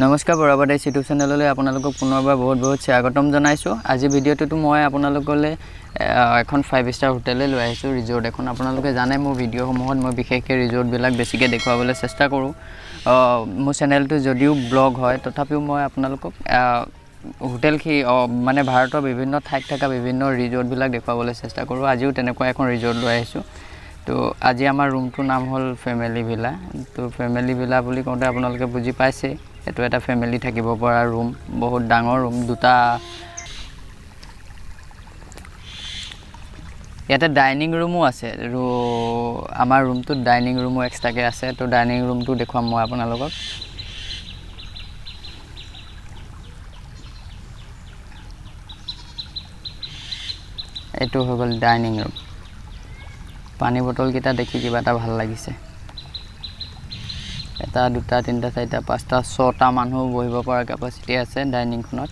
নমস্কাৰ বৰাবাদ ইউটিউব চেনেললৈ আপোনালোকক পুনৰবাৰ বহুত স্বাগতম জনাইছোঁ। আজি ভিডিঅ'টোত মই আপোনালোকলৈ এখন 5 ষ্টাৰ হোটেলে লৈ আহিছোঁ, ৰিজৰ্ট এখন। আপোনালোকে জানে মোৰ ভিডিঅ'সমূহত মই বিশেষকৈ ৰিজৰ্টবিলাক বেছিকৈ দেখুৱাবলৈ চেষ্টা কৰোঁ। মোৰ চেনেলটো যদিও ব্লগ হয় তথাপিও মই আপোনালোকক হোটেল মানে ভাৰতৰ বিভিন্ন ঠাইত থকা বিভিন্ন ৰিজৰ্টবিলাক দেখুৱাবলৈ চেষ্টা কৰোঁ। আজিও তেনেকুৱা এখন ৰিজৰ্ট লৈ আহিছোঁ। তো আজি আমাৰ ৰুমটোৰ নাম হ'ল ফেমিলি ভিলা। তো ফেমিলি ভিলা বুলি কওঁতে আপোনালোকে বুজি পাইছে, এইটো এটা ফেমিলি থাকিব পৰা ৰুম, বহুত ডাঙৰ ৰুম। দুটা ইয়াতে ডাইনিং ৰুমো আছে, আৰু আমাৰ ৰুমটোত ডাইনিং ৰুমো এক্সট্ৰাকৈ আছে। তো ডাইনিং ৰুমটো দেখুৱাম মই আপোনালোকক। এইটো হৈ গ'ল ডাইনিং ৰুম। পানী বটলকেইটা দেখি কিবা এটা ভাল লাগিছে। এটা দুটা তিনিটা চাৰিটা পাঁচটা ছটা মানুহ বহিব পৰা কেপাচিটি আছে ডাইনিংখনত।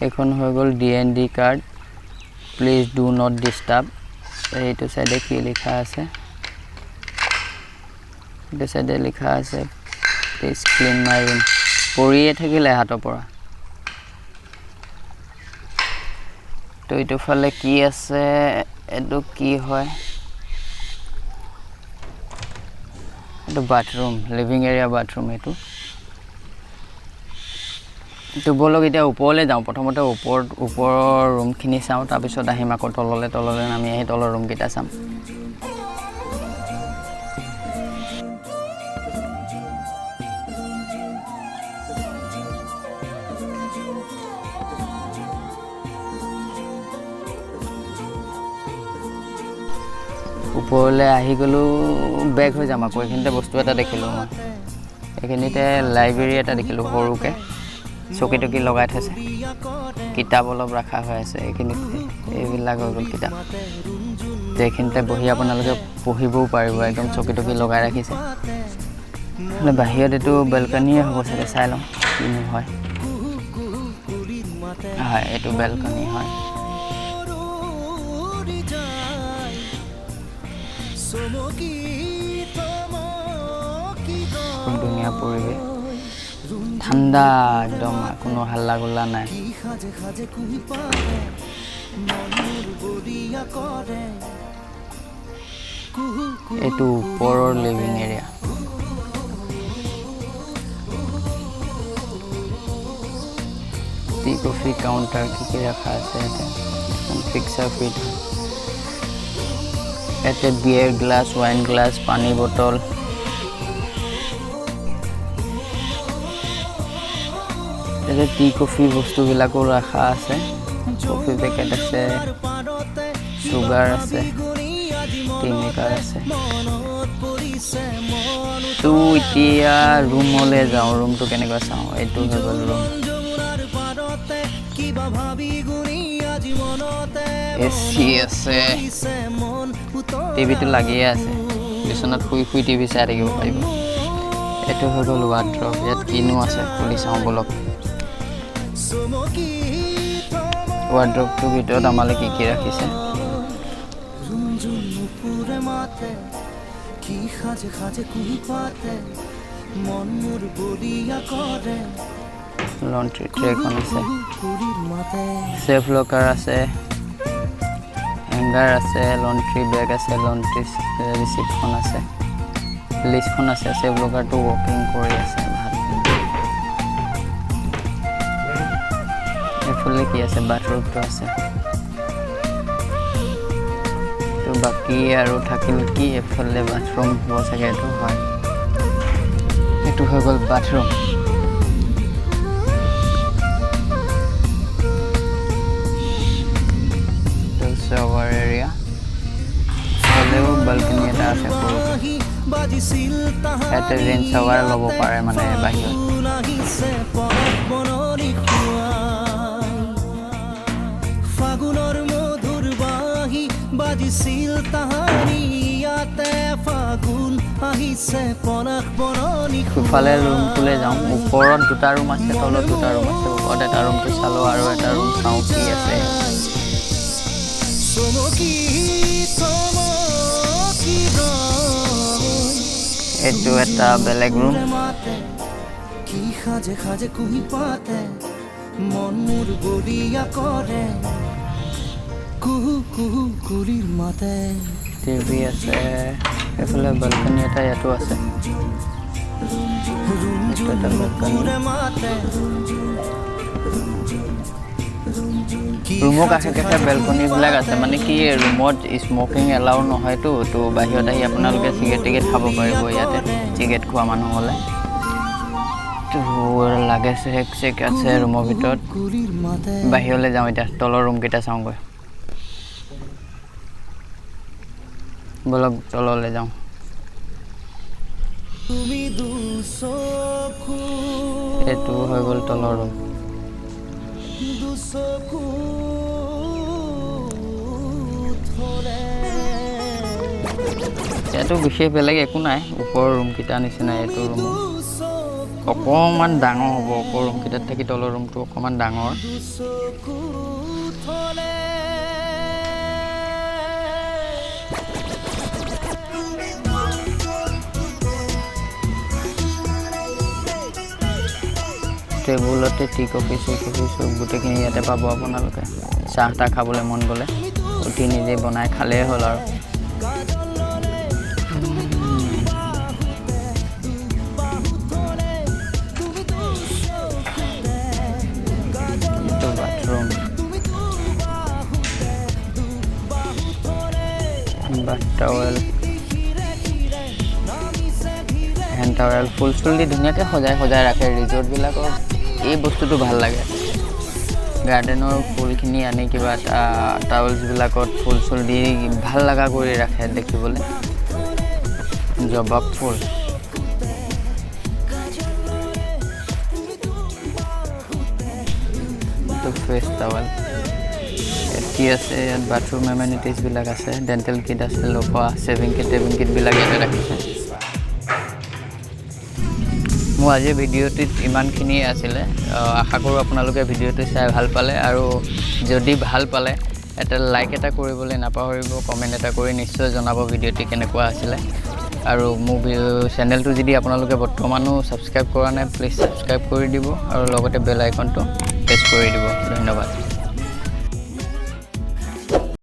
এইখন হৈ গ'ল DND card, please do not disturb. এইটো চাইডে কি লিখা আছে, এইটো চাইডে লিখা আছে প্লিজ ক্লিন মাই ৰুম। পৰিয়ে থাকিলে হাতৰ পৰা। তো এইটো ফালে কি আছে, এইটো কি হয়, এইটো বাথৰুম, লিভিং এৰিয়া বাথৰুম। এইটো ব'লক এতিয়া ওপৰলৈ যাওঁ। প্ৰথমতে ওপৰৰ ৰুমখিনি চাওঁ, তাৰপিছত আহিম আকৌ তললৈ নামি আহি তলৰ ৰুমকেইটা চাম। ওপৰলৈ আহি গ'লোঁ, বেগ হৈ যাম আকৌ। এইখিনিতে বস্তু এটা দেখিলোঁ মই, এইখিনিতে লাইব্ৰেৰী এটা দেখিলোঁ সৰুকৈ, চকী টকী লগাই থৈছে, কিতাপ অলপ ৰখা হৈ আছে এইখিনিতে। এইবিলাক হৈ গ'ল কিতাপ। এইখিনিতে বহি আপোনালোকে পঢ়িবও পাৰিব, একদম চকী টকী লগাই ৰাখিছে। বাহিৰত এইটো বেলকনিয়ে হ'ব চাগে, চাই লওঁ কিনো হয়। হয়, এইটো বেলকনি হয়। খুব ধুনীয়া পৰিৱেশ, ঠাণ্ডা একদম, কোনো হাল্লা গোল্লা নাই। এইটো ওপৰৰ living area. Tea coffee counter কি ৰখা আছে ইয়াতে, ফিক্সাৰ ফিট। ইয়াতে বিয়েৰ গ্লাছ, ৱাইন গ্লাছ, পানী বটল, ইয়াতে টি কফি বস্তুবিলাকো ৰখা আছে। কফি পেকেট আছে, চুগাৰ আছে, টি মেকাৰ আছে। তো এতিয়া ৰুমলৈ যাওঁ, ৰুমটো কেনেকুৱা চাওঁ। এইটো হৈ গ'ল ৰুম। AC আছে, টিভিটো লাগিয়ে আছে, বিচনাত শুই টিভি চাই থাকিব পাৰিব। এইটো হৈ গ'ল ৱাৰ্ড্ৰব। ইয়াত কিনো আছে খুলি চাওঁ ব'লক। ৱাৰ্ড্ৰবটোৰ ভিতৰত আমালৈ কি ৰাখিছে। লণ্ড্ৰী ট্ৰেখন আছে, চেফ লকাৰ আছে, হেংগাৰ আছে, লণ্ড্ৰী বেগ আছে, লণ্ড্ৰী ৰিচিপ্টখন আছে, লিষ্টখন আছে। চেফ লকাৰটো ৱৰ্কিং কৰি আছে। এইফালে কি আছে, বাথৰুমটো আছে। তো বাকী আৰু থাকিল কি, এইফালে বাথৰুম হ'ব চাগে, এইটো হয়। এইটো হৈ গ'ল বাথৰুম। শ্বাৱাৰ এৰিয়া, হ'লেও বাল্কনি এটা আছে সৰু। ইয়াতে ৰেইন শ্বাৱাৰ ল'ব পাৰে মানে বাহিৰত। বাজিছিল তাহানি ইয়াতে ফাগুন আহি ইফালে ৰুমটোলৈ যাওঁ ওপৰত দুটা ৰুম আছে তলত দুটা ৰুম আছে ওপৰত এটা ৰুমটো চালোঁ আৰু এটা ৰুম চাওঁ কি আছে এইটো এটা বেলেগ ৰুম টিভি আছে এইফালে বালকনি এটা ইয়াতো আছে এটা বালকনি ৰুমৰ কাষে কাষে বেলকনিবিলাক আছে মানে কি ৰুমত স্মকিং এলাউ নহয়তো তো বাহিৰত আহি আপোনালোকে চিগাৰেট টিকেট খাব পাৰিব ইয়াতে চিগাৰেট খোৱা মানুহ হ'লে তো লাগে চেক আছে ৰুমৰ ভিতৰত বাহিৰলৈ যাওঁ এতিয়া তলৰ ৰুমকেইটা চাওঁগৈ বলক তললৈ যাওঁ এইটো হৈ গ'ল তলৰ ৰুম ইয়াতো বিশেষ বেলেগ একো নাই ওপৰৰ ৰুমকেইটাৰ নিচিনা এইটো ৰুম অকণমান ডাঙৰ হ'ব ওপৰৰ ৰুমকেইটাত থাকি তলৰ ৰুমটো অকণমান ডাঙৰ টেবুলতে টি কফি চব গোটেইখিনি ইয়াতে পাব আপোনালোকে চাহ তাহ খাবলৈ মন গ'লে উঠি নিজে বনাই খালেই হ'ল আৰু bathroom bath towel hand towel ফুল চুল দি ধুনীয়াকৈ সজাই ৰাখে ৰিজৰ্টবিলাকৰ এই বস্তুটো ভাল লাগে গাৰ্ডেনৰ ফুলখিনি আনি কিবা এটা টাৱেলছবিলাকত ফুল চুল দি ভাল লগা কৰি ৰাখে দেখিবলৈ জবা ফুল ফ্ৰেছ টাৱেল কি আছে ইয়াত বাথৰুম এমেনিটিজবিলাক আছে ডেণ্টেল কিট আছে লোফা ছেভিং কিট টেভিং কিটবিলাক ইয়াতে ৰাখিছে মোৰ আজিৰ ভিডিঅ'টোত ইমানখিনিয়ে আছিলে আশা কৰোঁ আপোনালোকে ভিডিঅ'টো চাই ভাল পালে আৰু যদি ভাল পালে এটা লাইক এটা কৰিবলৈ নাপাহৰিব কমেণ্ট এটা কৰি নিশ্চয় জনাব ভিডিঅ'টি কেনেকুৱা আছিলে আৰু মোৰ চেনেলটো যদি আপোনালোকে বৰ্তমানো ছাবস্ক্ৰাইব কৰা নাই প্লিজ ছাবস্ক্ৰাইব কৰি দিব আৰু লগতে বেল আইকনটো প্ৰেছ কৰি দিব ধন্যবাদ